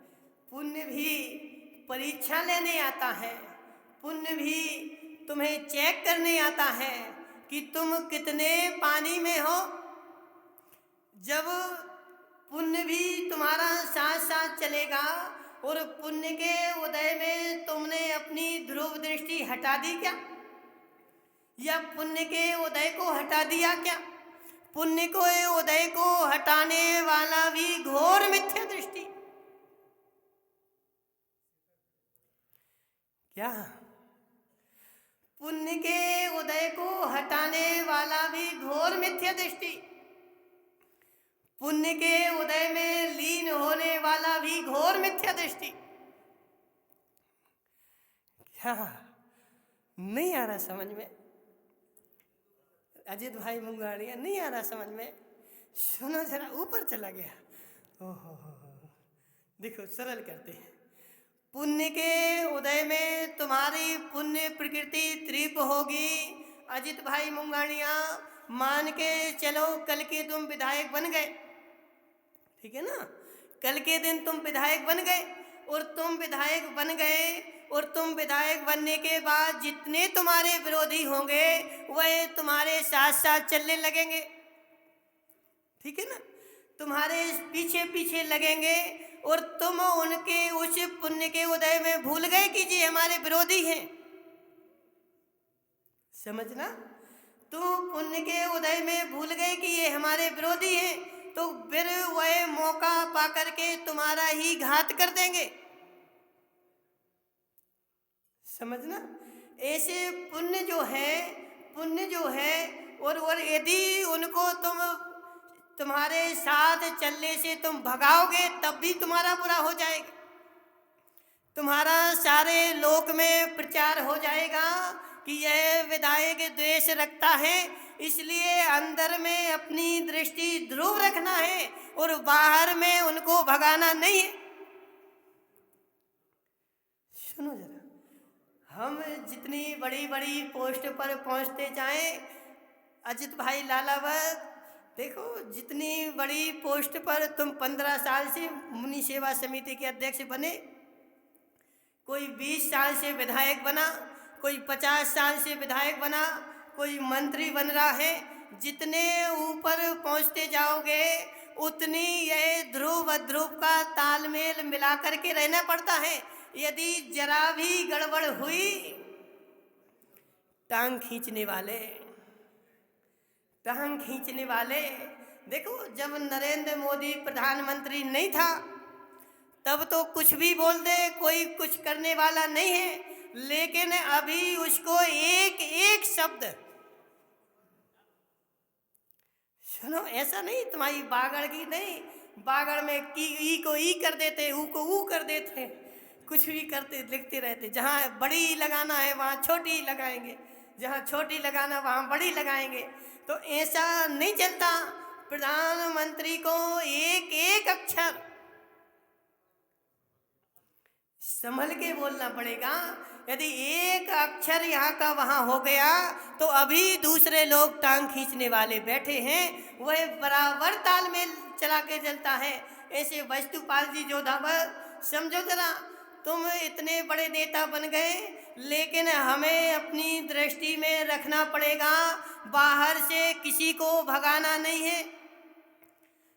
पुण्य भी परीक्षा लेने आता है। पुण्य भी तुम्हें चेक करने आता है कि तुम कितने पानी में हो। जब पुण्य भी तुम्हारा साथ साथ चलेगा और पुण्य के उदय में तुमने अपनी ध्रुव दृष्टि हटा दी क्या, या पुण्य के उदय को हटा दिया क्या। पुण्य को उदय को हटाने वाला भी घोर मिथ्या दृष्टि क्या। पुण्य के उदय को हटाने वाला भी घोर मिथ्या दृष्टि, पुण्य के उदय में लीन होने वाला भी घोर मिथ्या दृष्टि। क्या नहीं आ रहा समझ में? अजित भाई मुंगानिया, नहीं आ रहा समझ में? सुनो जरा, ऊपर चला गया। ओहो, देखो सरल करते हैं। पुण्य के उदय में तुम्हारी पुण्य प्रकृति तीव्र होगी। अजित भाई मुंगानिया, मान के चलो कल के तुम विधायक बन गए, ठीक है ना। कल के दिन तुम विधायक बन गए, और तुम विधायक बन गए और तुम विधायक बनने के बाद जितने तुम्हारे विरोधी होंगे वह तुम्हारे साथ साथ चलने लगेंगे, ठीक है ना। तुम्हारे पीछे पीछे लगेंगे और तुम उनके उस पुण्य के उदय में भूल गए कि ये हमारे विरोधी हैं। समझना, तुम पुण्य के उदय में भूल गए कि ये हमारे विरोधी हैं, तो फिर वह मौका पाकर के तुम्हारा ही घात कर देंगे। समझना, ऐसे पुण्य जो है और यदि उनको तुम तुम्हारे साथ चलने से तुम भगाओगे तब भी तुम्हारा बुरा हो जाएगा। तुम्हारा सारे लोक में प्रचार हो जाएगा कि यह विधायक द्वेष रखता है, इसलिए अंदर में अपनी दृष्टि ध्रुव रखना है और बाहर में उनको भगाना नहीं है। सुनो जरा, हम जितनी बड़ी बड़ी पोस्ट पर पहुंचते जाएं, अजित भाई लालावत देखो, जितनी बड़ी पोस्ट पर तुम 15 साल से मुनि सेवा समिति के अध्यक्ष बने, कोई 20 साल से विधायक बना, कोई 50 साल से विधायक बना, कोई मंत्री बन रहा है। जितने ऊपर पहुंचते जाओगे उतनी यह ध्रुव अध्रुव का तालमेल मिला करके रहना पड़ता है। यदि जरा भी गड़बड़ हुई, टांग खींचने वाले देखो, जब नरेंद्र मोदी प्रधानमंत्री नहीं था तब तो कुछ भी बोल दे, कोई कुछ करने वाला नहीं है, लेकिन अभी उसको एक एक शब्द सुनो, ऐसा नहीं तुम्हारी बागड़ की नहीं, बागड़ में की ई को ई कर देते, ऊ को ऊ कर देते, कुछ भी करते लिखते रहते। जहाँ बड़ी लगाना है वहाँ छोटी लगाएंगे, जहाँ छोटी लगाना वहाँ बड़ी लगाएंगे। तो ऐसा नहीं चलता। प्रधानमंत्री को एक एक अक्षर संभल के बोलना पड़ेगा। यदि एक अक्षर यहाँ का वहाँ हो गया तो अभी दूसरे लोग टांग खींचने वाले बैठे हैं, वह बराबर तालमेल चला के चलता है। ऐसे वस्तुपाल जी जोधावर, समझो जरा, तुम इतने बड़े नेता बन गए, लेकिन हमें अपनी दृष्टि में रखना पड़ेगा, बाहर से किसी को भगाना नहीं है,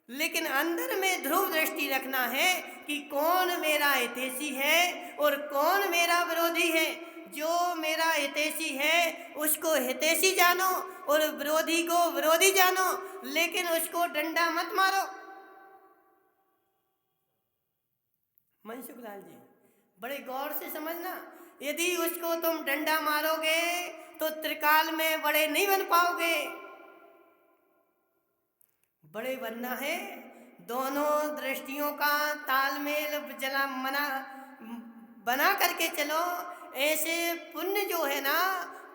लेकिन अंदर में ध्रुव दृष्टि रखना है कि कौन मेरा हितैषी है और कौन मेरा विरोधी है। जो मेरा हितैषी है उसको हितैषी जानो और विरोधी को विरोधी जानो, लेकिन उसको डंडा मत मारो। मनसुख लाल जी, बड़े गौर से समझना, यदि उसको तुम डंडा मारोगे तो त्रिकाल में बड़े नहीं बन पाओगे। बड़े बनना है, दोनों दृष्टियों का तालमेल बना करके चलो। ऐसे पुण्य जो है ना,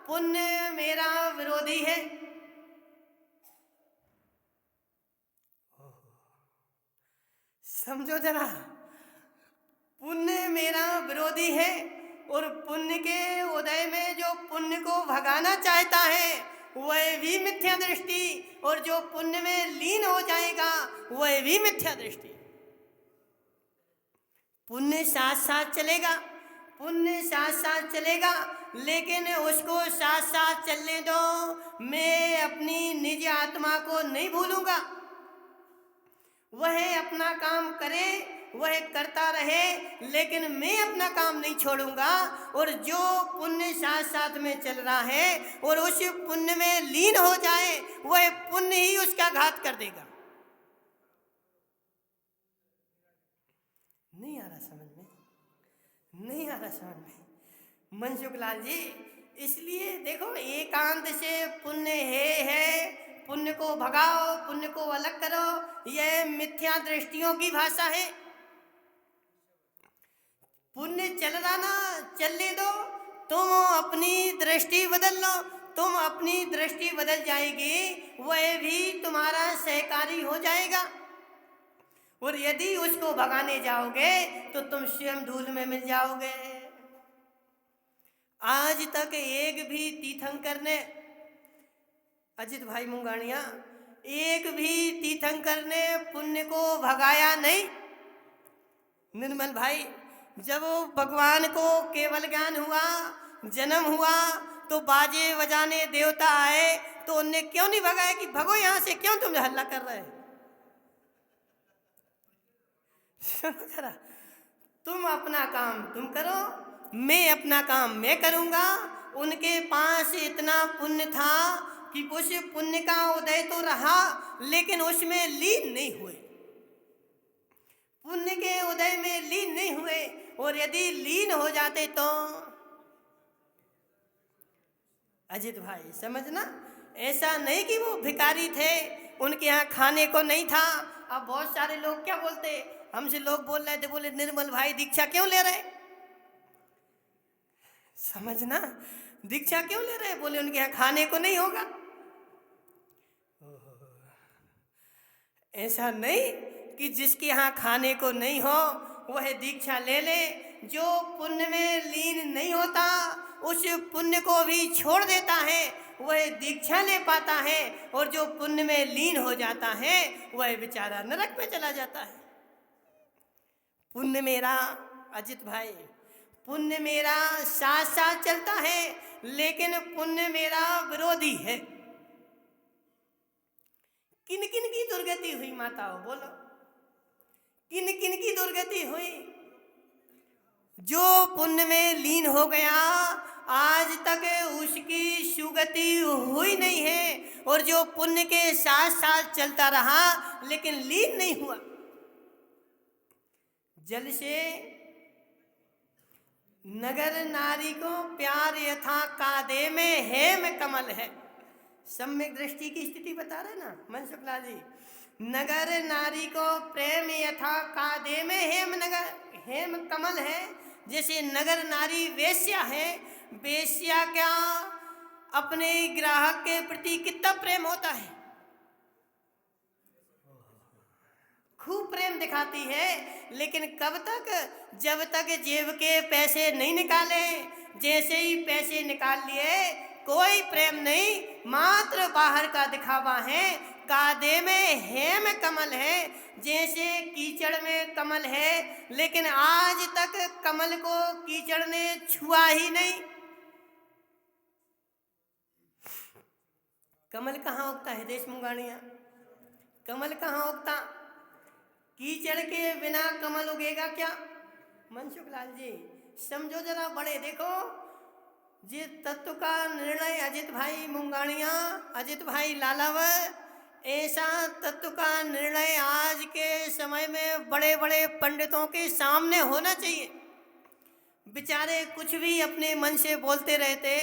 पुण्य मेरा विरोधी है। समझो जरा, पुण्य मेरा विरोधी है और पुण्य के उदय में जो पुण्य को भगाना चाहता है वह भी मिथ्या दृष्टि, और जो पुण्य में लीन हो जाएगा वह भी मिथ्या दृष्टि। पुण्य साथ साथ चलेगा, लेकिन उसको साथ साथ चलने दो। मैं अपनी निज आत्मा को नहीं भूलूंगा, वह अपना काम करे, वह करता रहे, लेकिन मैं अपना काम नहीं छोड़ूंगा। और जो पुण्य साथ साथ में चल रहा है और उस पुण्य में लीन हो जाए, वह पुण्य ही उसका घात कर देगा। नहीं आ रहा समझ में मनसुख लाल जी। इसलिए देखो, एकांत से पुण्य है, पुण्य को भगाओ, पुण्य को अलग करो, यह मिथ्या दृष्टियों की भाषा है। पुण्य चल रहा ना, चलने दो, तुम अपनी दृष्टि बदल लो, तुम अपनी दृष्टि बदल जाएगी, वह भी तुम्हारा सहकारी हो जाएगा। और यदि उसको भगाने जाओगे तो तुम स्वयं धूल में मिल जाओगे। आज तक एक भी तीर्थंकर ने, अजित भाई मुंगानिया, एक भी तीर्थंकर ने पुण्य को भगाया नहीं। निर्मल भाई, जब भगवान को केवल ज्ञान हुआ, जन्म हुआ, तो बाजे बजाने देवता आए, तो उनने क्यों नहीं भगाया कि भगो यहाँ से, क्यों तुम हल्ला कर रहे? सुनो जरा, तुम अपना काम तुम करो, मैं अपना काम मैं करूँगा। उनके पास इतना पुण्य था कि उस पुण्य का उदय तो रहा, लेकिन उसमें लीन नहीं हुए, पुण्य के उदय में लीन नहीं हुए। और यदि लीन हो जाते तो, अजित भाई समझना, ऐसा नहीं कि वो भिखारी थे, उनके यहाँ खाने को नहीं था। अब बहुत सारे लोग क्या बोलते, हमसे लोग बोल रहे थे, बोले निर्मल भाई दीक्षा क्यों ले रहे, समझना, दीक्षा क्यों ले रहे, बोले उनके यहाँ खाने को नहीं होगा। ऐसा नहीं कि जिसके यहाँ खाने को नहीं हो वह दीक्षा ले ले। जो पुण्य में लीन नहीं होता उस पुण्य को भी छोड़ देता है, वह दीक्षा ले पाता है। और जो पुण्य में लीन हो जाता है वह बेचारा नरक में चला जाता है। पुण्य मेरा, अजित भाई, पुण्य मेरा साथ साथ चलता है, लेकिन पुण्य मेरा विरोधी है। किन किन की दुर्गति हुई माताओं, बोलो, किन किन की दुर्गति हुई? जो पुण्य में लीन हो गया आज तक उसकी सुगति हुई नहीं है, और जो पुण्य के साथ साथ चलता रहा लेकिन लीन नहीं हुआ। जल से नगर नारी को प्यार यथा कादे में हेम कमल है। सम्यक दृष्टि की स्थिति बता रहे ना मनसुख लाल जी। नगर नारी को प्रेम यथा कादे में हेम कमल है। जैसे नगर नारी वेश्या है, वेश्या क्या अपने ग्राहक के प्रति कितना प्रेम होता है, खूब प्रेम दिखाती है, लेकिन कब तक, जब तक जेब के पैसे नहीं निकाले। जैसे ही पैसे निकाल लिए कोई प्रेम नहीं, मात्र बाहर का दिखावा है। कादे में हेम कमल है, जैसे कीचड़ में कमल है, लेकिन आज तक कमल को कीचड़ ने छुआ ही नहीं। कमल कहाँ उगता है देश मुंगानिया, कमल कहाँ उगता? कीचड़ के बिना कमल उगेगा क्या? मनसुख लाल जी समझो जरा, बड़े देखो जे तत्व का निर्णय अजित भाई मुंगानिया, अजित भाई लालावर, ऐसा तत्व का निर्णय आज के समय में बड़े बड़े पंडितों के सामने होना चाहिए। बेचारे कुछ भी अपने मन से बोलते रहते,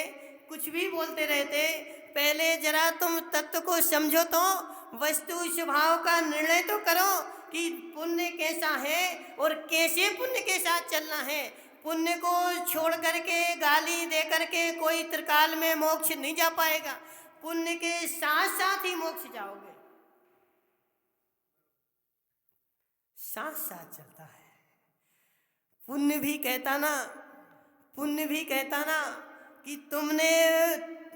कुछ भी बोलते रहते। पहले जरा तुम तत्व को समझो, तो वस्तु स्वभाव का निर्णय तो करो कि पुण्य कैसा है और कैसे पुण्य के साथ चलना है। पुण्य को छोड़ करके, गाली दे करके कोई त्रिकाल में मोक्ष नहीं जा पाएगा। पुण्य के साथ साथ ही मोक्ष जाओगे, साथ साथ चलता है। पुण्य भी कहता ना, पुण्य भी कहता ना कि तुमने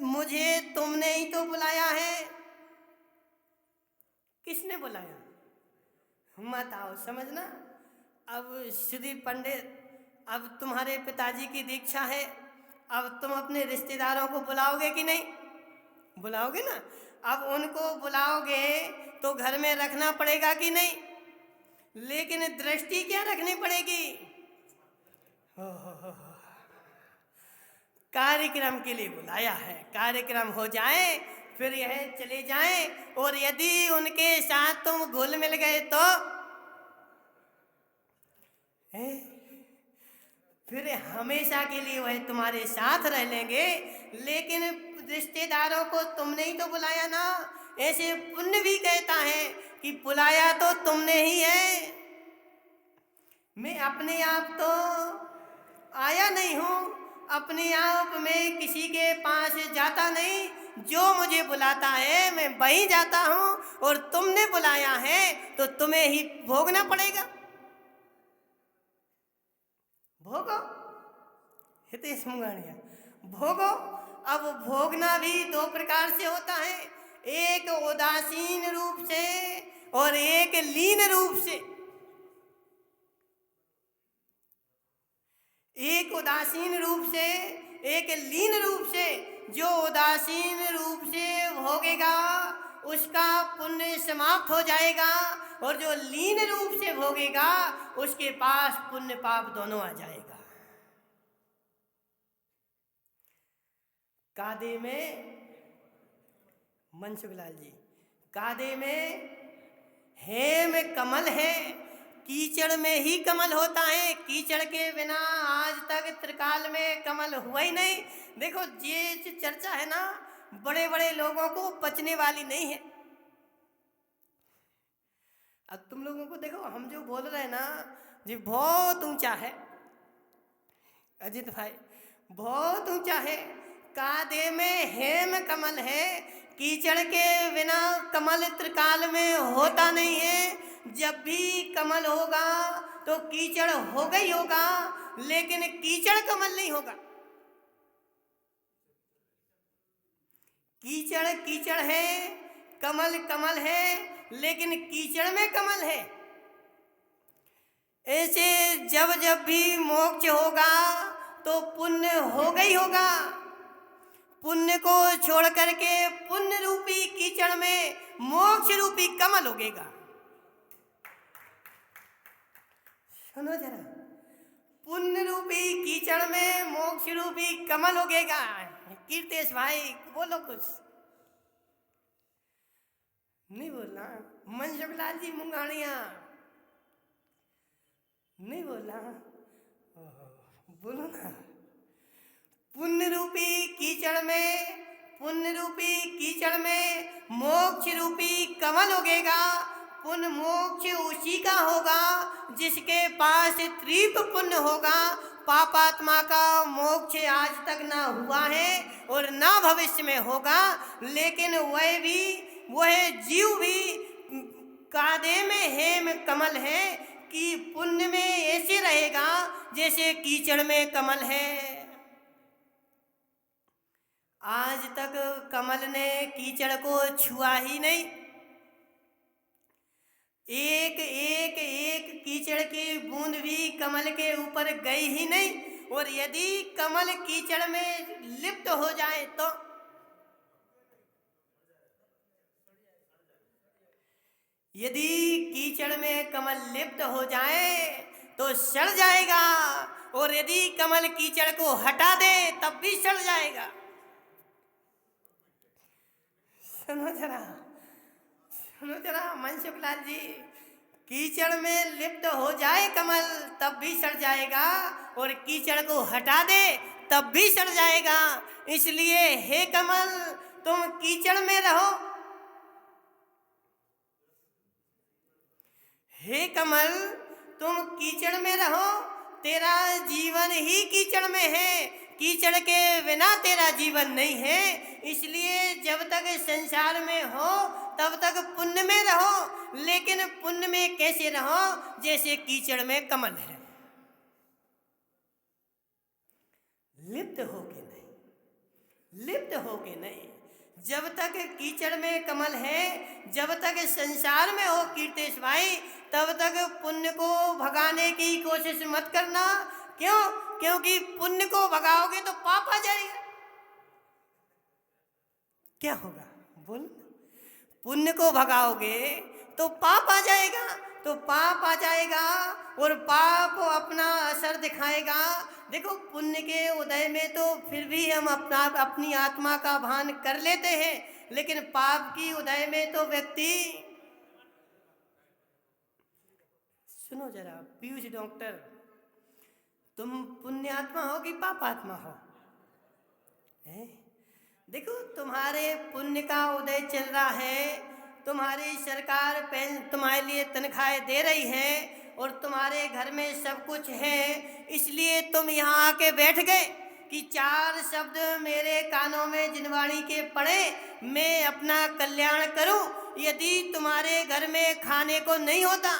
मुझे, तुमने ही तो बुलाया है। किसने बुलाया? मत आओ, समझना। अब सुधीर पंडित, अब तुम्हारे पिताजी की दीक्षा है, अब तुम अपने रिश्तेदारों को बुलाओगे कि नहीं? बुलाओगे ना। अब उनको बुलाओगे तो घर में रखना पड़ेगा कि नहीं? लेकिन दृष्टि क्या रखनी पड़ेगी? कार्यक्रम के लिए बुलाया है, कार्यक्रम हो जाए फिर यह चले जाएं, और यदि उनके साथ तुम घुल मिल गए तो फिर हमेशा के लिए वह तुम्हारे साथ रह लेंगे। लेकिन रिश्तेदारों को तुमने ही तो बुलाया ना। ऐसे पुण्य भी कहता है कि बुलाया तो तुमने ही है, मैं अपने आप तो आया नहीं हूँ, अपने आप में किसी के पास जाता नहीं। जो मुझे बुलाता है मैं वहीं जाता हूँ, और तुमने बुलाया है तो तुम्हें ही भोगना पड़ेगा। भोगो हितेश मुंगानिया, भोगो। अब भोगना भी दो प्रकार से होता है, एक उदासीन रूप से और एक लीन रूप से। एक उदासीन रूप से, एक लीन रूप से। जो उदासीन रूप से भोगेगा उसका पुण्य समाप्त हो जाएगा, और जो लीन रूप से भोगेगा उसके पास पुण्य पाप दोनों आ जाएगा। कादे में, मनसुख लाल जी, कादे में हेम कमल है, कीचड़ में ही कमल होता है। कीचड़ के बिना आज तक त्रिकाल में कमल हुआ ही नहीं। देखो ये चर्चा है ना, बड़े बड़े लोगों को पचने वाली नहीं है। अब तुम लोगों को देखो, हम जो बोल रहे हैं ना जी बहुत ऊंचा है अजित भाई, बहुत ऊंचा है। कादे में हेम कमल है, कीचड़ के बिना कमल त्रिकाल में होता नहीं है। जब भी कमल होगा तो कीचड़ होगा ही होगा, लेकिन कीचड़ कमल नहीं होगा। कीचड़ कीचड़ है, कमल कमल है, लेकिन कीचड़ में कमल है। ऐसे जब जब भी मोक्ष होगा तो पुण्य होगा ही होगा। पुण्य को छोड़ करके पुण्य रूपी कीचड़ में मोक्ष रूपी कमल उगेगा। सुनो जरा, पुण्य रूपी कीचड़ में मोक्ष रूपी कमल उगेगा। कीर्तेश भाई बोलो कुछ। नहीं बोलना। मनसुखलाल जी मुंगाड़िया नहीं बोलना, बोलो ना। पुण्य रूपी कीचड़ में, पुण्य रूपी कीचड़ में मोक्ष रूपी कमल उगेगा। पुण्य मोक्ष उसी का होगा जिसके पास तीव्र पुण्य होगा। पापात्मा का मोक्ष आज तक ना हुआ है और ना भविष्य में होगा, लेकिन वह जीव भी कादे में हेम कमल है कि पुण्य में ऐसे रहेगा जैसे कीचड़ में कमल है। आज तक कमल ने कीचड़ को छुआ ही नहीं। एक एक एक कीचड़ की बूंद भी कमल के ऊपर गई ही नहीं। और यदि कमल कीचड़ में लिप्त हो जाए तो यदि कीचड़ में कमल लिप्त हो जाए तो सड़ जाएगा, और यदि कमल कीचड़ को हटा दे तब भी सड़ जाएगा। सुनो जरा मनसुखलाल जी, कीचड़ में लिप्त हो जाए कमल तब भी सड़ जाएगा, और कीचड़ को हटा दे तब भी सड़ जाएगा। इसलिए हे कमल, तुम कीचड़ में रहो। हे कमल, तुम कीचड़ में रहो। तेरा जीवन ही कीचड़ में है, कीचड़ के बिना तेरा जीवन नहीं है। इसलिए जब तक संसार में हो तब तक पुण्य में रहो, लेकिन पुण्य में कैसे रहो? जैसे कीचड़ में कमल है, लिप्त होके नहीं, लिप्त होके नहीं। जब तक कीचड़ में कमल है, जब तक संसार में हो कीर्तेश भाई, तब तक पुण्य को भगाने की कोशिश मत करना। क्यों? क्योंकि पुण्य को भगाओगे तो पाप आ जाएगा। क्या होगा बोल? पुण्य को भगाओगे तो पाप आ जाएगा, तो पाप आ जाएगा और पाप अपना असर दिखाएगा। देखो, पुण्य के उदय में तो फिर भी हम अपनी आत्मा का भान कर लेते हैं, लेकिन पाप की उदय में तो व्यक्ति, सुनो जरा पीयूष डॉक्टर, तुम पुण्यात्मा हो कि पापात्मा हो? देखो, तुम्हारे पुण्य का उदय चल रहा है, तुम्हारी सरकार तुम्हारे लिए तनख्वाहें दे रही है और तुम्हारे घर में सब कुछ है, इसलिए तुम यहाँ आके बैठ गए कि 4 शब्द मेरे कानों में जिनवाणी के पड़े, मैं अपना कल्याण करूं। यदि तुम्हारे घर में खाने को नहीं होता,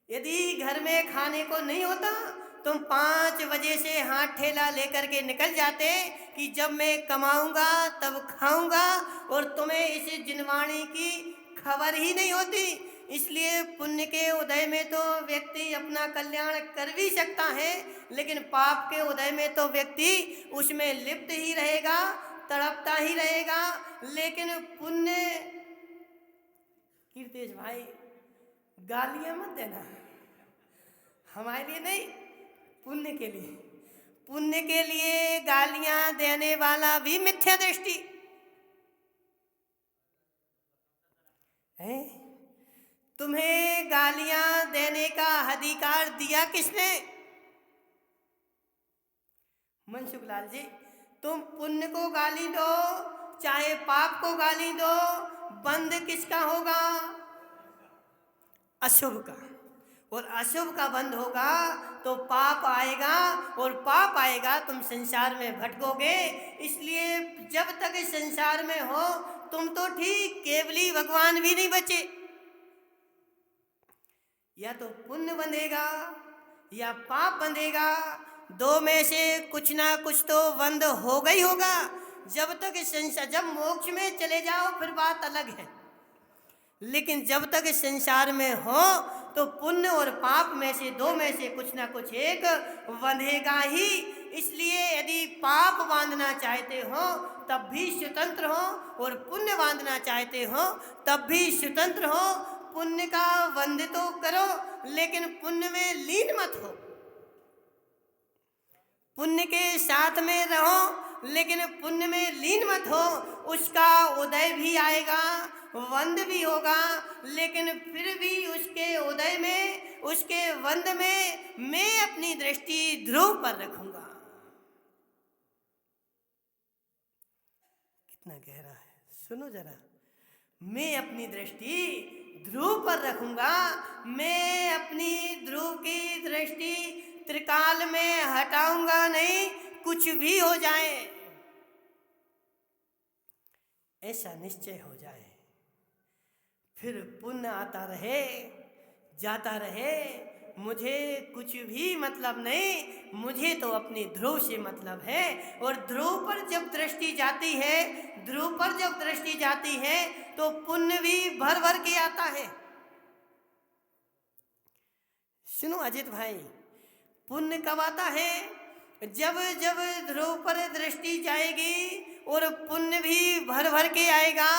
यदि घर में खाने को नहीं होता, तुम 5 बजे से हाथ ठेला लेकर के निकल जाते कि जब मैं कमाऊंगा तब खाऊंगा, और तुम्हें इस जिनवाणी की खबर ही नहीं होती। इसलिए पुण्य के उदय में तो व्यक्ति अपना कल्याण कर भी सकता है, लेकिन पाप के उदय में तो व्यक्ति उसमें लिप्त ही रहेगा, तड़पता ही रहेगा। लेकिन पुण्य, कीर्तेश भाई गालियां मत देना, हमारे लिए नहीं, पुण्य के लिए। पुण्य के लिए गालियां देने वाला भी मिथ्या दृष्टि है। तुम्हें गालियां देने का अधिकार दिया किसने? मनसुखलाल जी, तुम पुण्य को गाली दो चाहे पाप को गाली दो, बंध किसका होगा? अशुभ का। और अशुभ का बंध होगा तो पाप आएगा, और पाप आएगा तुम संसार में भटकोगे। इसलिए जब तक इस संसार में हो तुम तो ठीक, केवली भगवान भी नहीं बचे। या तो पुण्य बंधेगा या पाप बंधेगा, दो में से कुछ ना कुछ तो बंध होगा ही होगा। जब तक इस संसार, जब मोक्ष में चले जाओ फिर बात अलग है, लेकिन जब तक इस संसार में हो तो पुण्य और पाप में से दो में से कुछ ना कुछ एक बंधेगा ही। इसलिए यदि पाप बांधना चाहते हो तब भी स्वतंत्र हो, और पुण्य बांधना चाहते हो तब भी स्वतंत्र हो। पुण्य का बंध तो करो, लेकिन पुण्य में लीन मत हो। पुण्य के साथ में रहो, लेकिन पुण्य में लीन मत हो। उसका उदय भी आएगा, वंद भी होगा, लेकिन फिर भी उसके उदय में, उसके वंद में मैं अपनी दृष्टि ध्रुव पर रखूंगा। कितना गहरा है, सुनो जरा। मैं अपनी दृष्टि ध्रुव पर रखूंगा। मैं अपनी ध्रुव की दृष्टि त्रिकाल में हटाऊंगा नहीं, कुछ भी हो जाए। ऐसा निश्चय हो जाए, फिर पुण्य आता रहे जाता रहे, मुझे कुछ भी मतलब नहीं, मुझे तो अपनी ध्रुव से मतलब है। और ध्रुव पर जब दृष्टि जाती है, ध्रुव पर जब दृष्टि जाती है तो पुण्य भी भर भर के आता है। सुनो अजित भाई, पुण्य कब आता है? जब जब ध्रुव पर दृष्टि जाएगी और पुण्य भी भर भर के आएगा।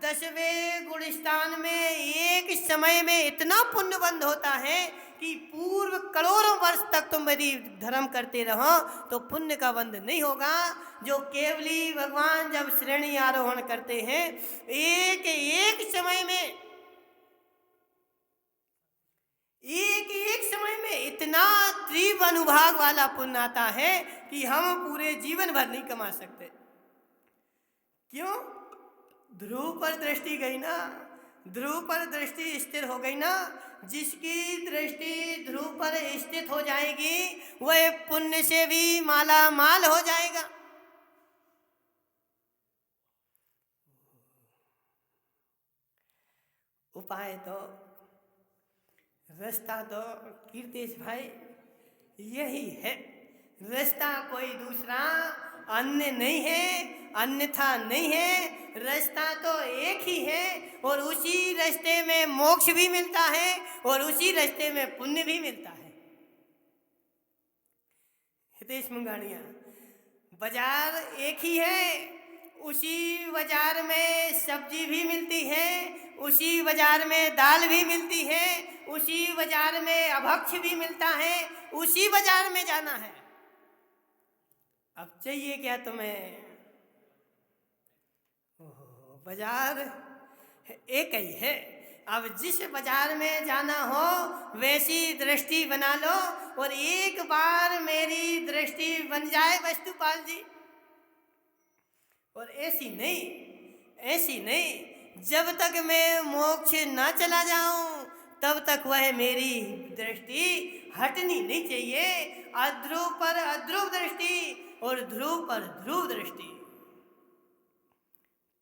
10वें गुणस्थान में एक समय में इतना पुण्य बंध होता है कि पूर्व करोड़ों वर्ष तक तुम यदि धर्म करते रहो तो पुण्य का बंध नहीं होगा। जो केवली भगवान जब श्रेणी आरोहण करते हैं, एक एक समय में, एक समय में इतना तीव्र अनुभाग वाला पुण्य आता है कि हम पूरे जीवन भर नहीं कमा सकते। क्यों? ध्रुव पर दृष्टि गई ना, ध्रुव पर दृष्टि स्थिर हो गई ना। जिसकी दृष्टि ध्रुव पर स्थित हो जाएगी वह पुण्य से भी माला माल हो जाएगा। उपाय तो, रास्ता तो कीर्तेश भाई यही है। रास्ता कोई दूसरा अन्य नहीं है, अन्यथा नहीं है। रास्ता तो एक ही है, और उसी रास्ते में मोक्ष भी मिलता है और उसी रास्ते में पुण्य भी मिलता है। हितेश मुंगाड़िया, बाजार एक ही है, उसी बाजार में सब्जी भी मिलती है, उसी बाजार में दाल भी मिलती है, उसी बाजार में अभक्ष भी मिलता है। उसी बाजार में जाना है। अब चाहिए क्या तुम्हें? बाजार एक ही है। अब जिस बाजार में जाना हो वैसी दृष्टि बना लो, और एक बार मेरी दृष्टि बन जाए वस्तुपाल जी। और ऐसी नहीं, जब तक मैं मोक्ष न चला जाऊं तब तक वह मेरी दृष्टि हटनी नहीं चाहिए। अध्रुव पर अध्रुव दृष्टि और ध्रुव पर ध्रुव दृष्टि।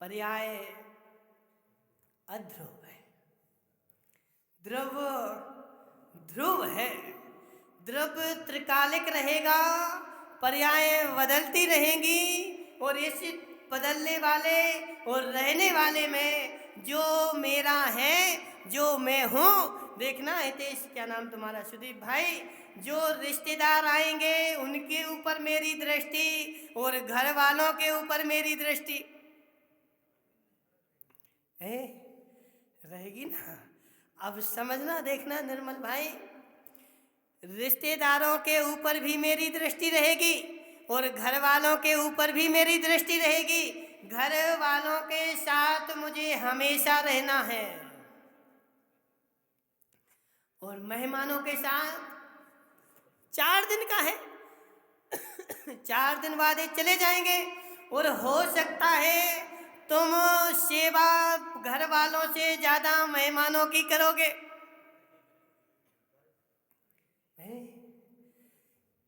पर्याय अध्रुव है, ध्रुव ध्रुव है। ध्रुव त्रिकालिक रहेगा, पर्याय बदलती रहेंगी, और इस बदलने वाले और रहने वाले में जो मेरा है, जो मैं हूँ। देखना हितेश, क्या नाम तुम्हारा? सुदीप भाई। जो रिश्तेदार आएंगे उनके ऊपर मेरी दृष्टि, और घर वालों के ऊपर मेरी दृष्टि रहेगी ना। अब समझना, देखना निर्मल भाई, रिश्तेदारों के ऊपर भी मेरी दृष्टि रहेगी और घर वालों के ऊपर भी मेरी दृष्टि रहेगी। घर वालों के साथ मुझे हमेशा रहना है, और मेहमानों के साथ 4 दिन का है 4 दिन बाद ये चले जाएंगे, और हो सकता है तुम सेवा घर वालों से ज्यादा मेहमानों की करोगे।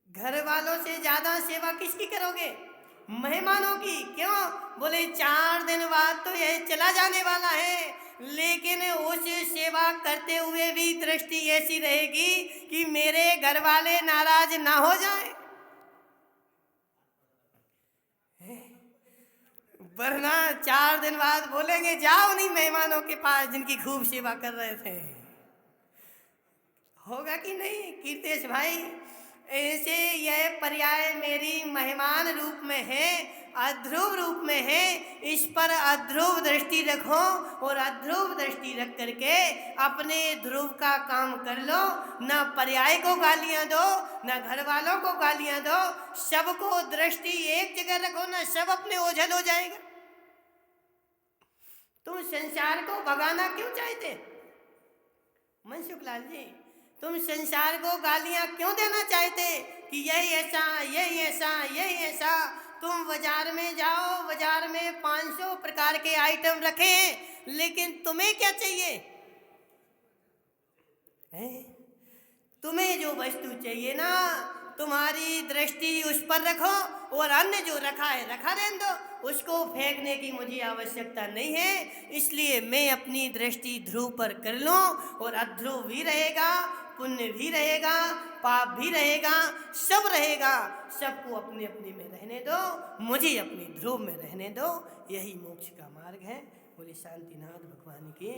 घर वालों से ज्यादा सेवा किसकी करोगे? मेहमानों की। क्यों? बोले 4 दिन बाद तो यह चला जाने वाला है, लेकिन उस सेवा करते हुए भी दृष्टि ऐसी रहेगी कि मेरे घर वाले नाराज ना हो जाएं। वरना 4 दिन बाद बोलेंगे जाओ उन्हीं मेहमानों के पास जिनकी खूब सेवा कर रहे थे। होगा कि नहीं कीर्तेश भाई? ऐसे यह पर्याय मेरी मेहमान रूप में है, अध्रुव रूप में है। इस पर अध्रुव दृष्टि रखो और अध्रुव दृष्टि रख करके अपने ध्रुव का काम कर लो। न पर्याय को गालियां दो, न घर वालों को गालियां दो, सबको दृष्टि एक जगह रखो, ना सब अपने ओझल हो जाएगा। तुम संसार को भगाना क्यों चाहते? मनसुख लाल जी, तुम संसार को गालियां क्यों देना चाहते कि यही ऐसा, यही ऐसा, यही ऐसा? तुम बाजार में जाओ, बाजार में 500 प्रकार के आइटम रखे हैं, लेकिन तुम्हें क्या चाहिए? तुम्हें जो वस्तु चाहिए ना, तुम्हारी दृष्टि उस पर रखो, और अन्य जो रखा है रखा रहने दो, उसको फेंकने की मुझे आवश्यकता नहीं है। इसलिए मैं अपनी दृष्टि ध्रुव पर कर लूं, और अध्रुव भी रहेगा, पुण्य भी रहेगा, पाप भी रहेगा, सब रहेगा। सबको अपने अपने में रहने दो, मुझे अपनी ध्रुव में रहने दो। यही मोक्ष का मार्ग है। बोले शांतिनाथ भगवान की।